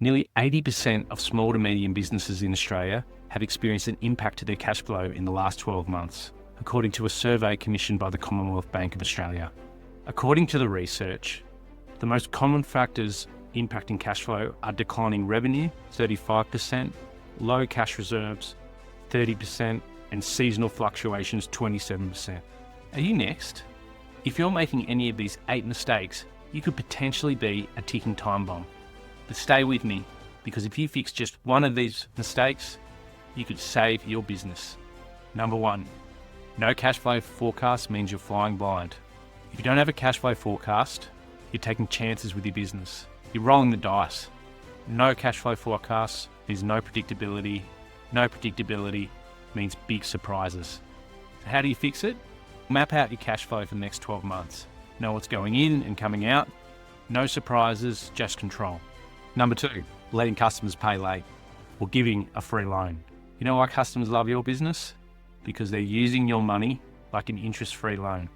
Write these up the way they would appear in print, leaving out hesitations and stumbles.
Nearly 80% of small to medium businesses in Australia have experienced an impact to their cash flow in the last 12 months, according to a survey commissioned by the Commonwealth Bank of Australia. According to the research, the most common factors impacting cash flow are declining revenue, 35%, low cash reserves, 30%, and seasonal fluctuations, 27%. Are you next? If you're making any of these 8 mistakes, you could potentially be a ticking time bomb. But stay with me, because if you fix just one of these mistakes, you could save your business. Number 1, no cash flow forecast means you're flying blind. If you don't have a cash flow forecast, you're taking chances with your business. You're rolling the dice. No cash flow forecast means no predictability. No predictability means big surprises. So how do you fix it? Map out your cash flow for the next 12 months. Know what's going in and coming out. No surprises, just control. Number 2, letting customers pay late or giving a free loan. You know why customers love your business? Because they're using your money like an interest-free loan.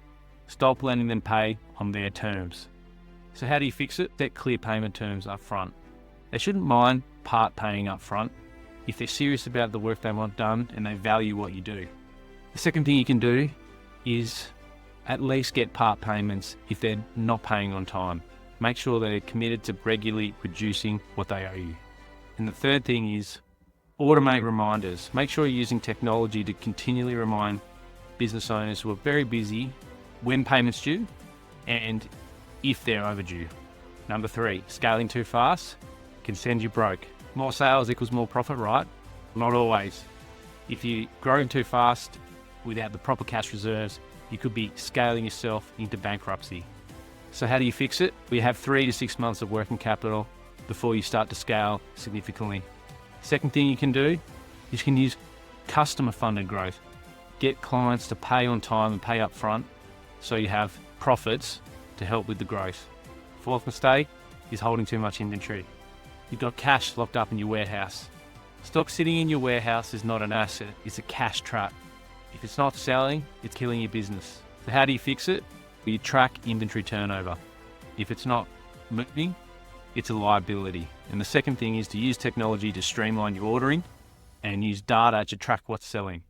Stop letting them pay on their terms. So how do you fix it? Set clear payment terms up front. They shouldn't mind part paying up front if they're serious about the work they want done and they value what you do. The second thing you can do is at least get part payments if they're not paying on time. Make sure they're committed to regularly reducing what they owe you. And the third thing is automate reminders. Make sure you're using technology to continually remind business owners who are very busy when payments due and if they're overdue. Number 3, scaling too fast can send you broke. More sales equals more profit, right? Not always. If you're growing too fast without the proper cash reserves, you could be scaling yourself into bankruptcy. So how do you fix it? We have 3 to 6 months of working capital before you start to scale significantly. Second thing you can do is you can use customer funded growth. Get clients to pay on time and pay up front so you have profits to help with the growth. Fourth mistake is holding too much inventory. You've got cash locked up in your warehouse. Stock sitting in your warehouse is not an asset, it's a cash trap. If it's not selling, it's killing your business. So how do you fix it? You track inventory turnover. If it's not moving, it's a liability. And the second thing is to use technology to streamline your ordering and use data to track what's selling.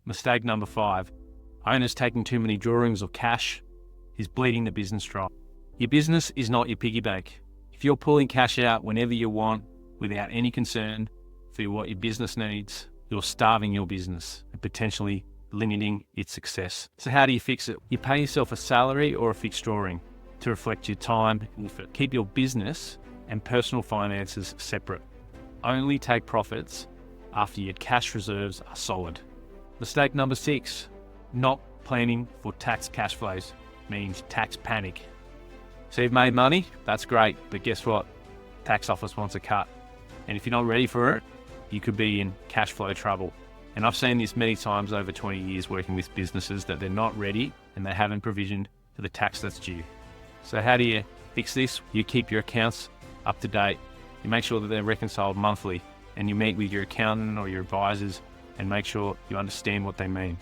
Mistake number 5, owners taking too many drawings of cash is bleeding the business dry. Your business is not your piggy bank. If you're pulling cash out whenever you want without any concern for what your business needs, you're starving your business and potentially limiting its success. So how do you fix it? You pay yourself a salary or a fixed drawing to reflect your time and effort. Keep your business and personal finances separate. Only take profits after your cash reserves are solid. Mistake number 6, not planning for tax cash flows means tax panic. So you've made money, that's great, but guess what? Tax office wants a cut. And if you're not ready for it, you could be in cash flow trouble. And I've seen this many times over 20 years working with businesses that they're not ready and they haven't provisioned for the tax that's due. So how do you fix this? You keep your accounts up to date. You make sure that they're reconciled monthly and you meet with your accountant or your advisors and make sure you understand what they mean.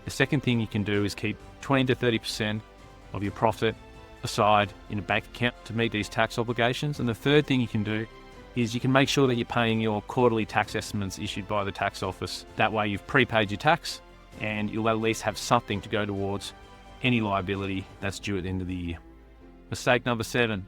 The second thing you can do is keep 20 to 30% of your profit aside in a bank account to meet these tax obligations. And the third thing you can do is you can make sure that you're paying your quarterly tax estimates issued by the tax office. That way you've prepaid your tax and you'll at least have something to go towards any liability that's due at the end of the year. Mistake number 7,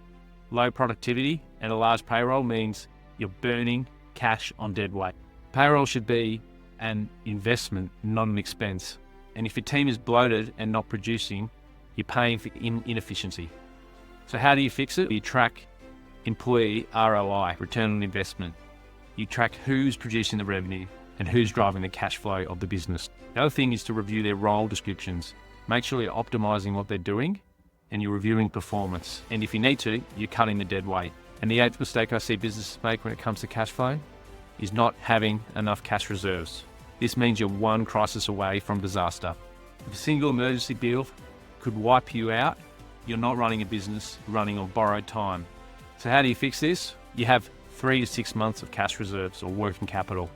low productivity and a large payroll means you're burning cash on dead weight. Payroll should be an investment, not an expense. And if your team is bloated and not producing, you're paying for inefficiency. So how do you fix it? You track employee ROI, return on investment. You track who's producing the revenue and who's driving the cash flow of the business. The other thing is to review their role descriptions. Make sure you're optimizing what they're doing and you're reviewing performance. And if you need to, you're cutting the dead weight. And the 8th mistake I see businesses make when it comes to cash flow is not having enough cash reserves. This means you're one crisis away from disaster. If a single emergency bill could wipe you out, you're not running a business, you're running on borrowed time. So how do you fix this? You have 3 to 6 months of cash reserves or working capital.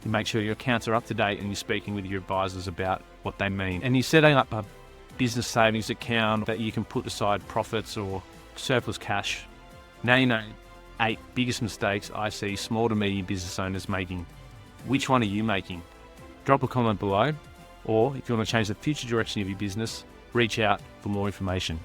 You make sure your accounts are up to date and you're speaking with your advisors about what they mean. And you're setting up a business savings account that you can put aside profits or surplus cash. Now you know 8 biggest mistakes I see small to medium business owners making. Which one are you making? Drop a comment below, or if you want to change the future direction of your business, reach out for more information.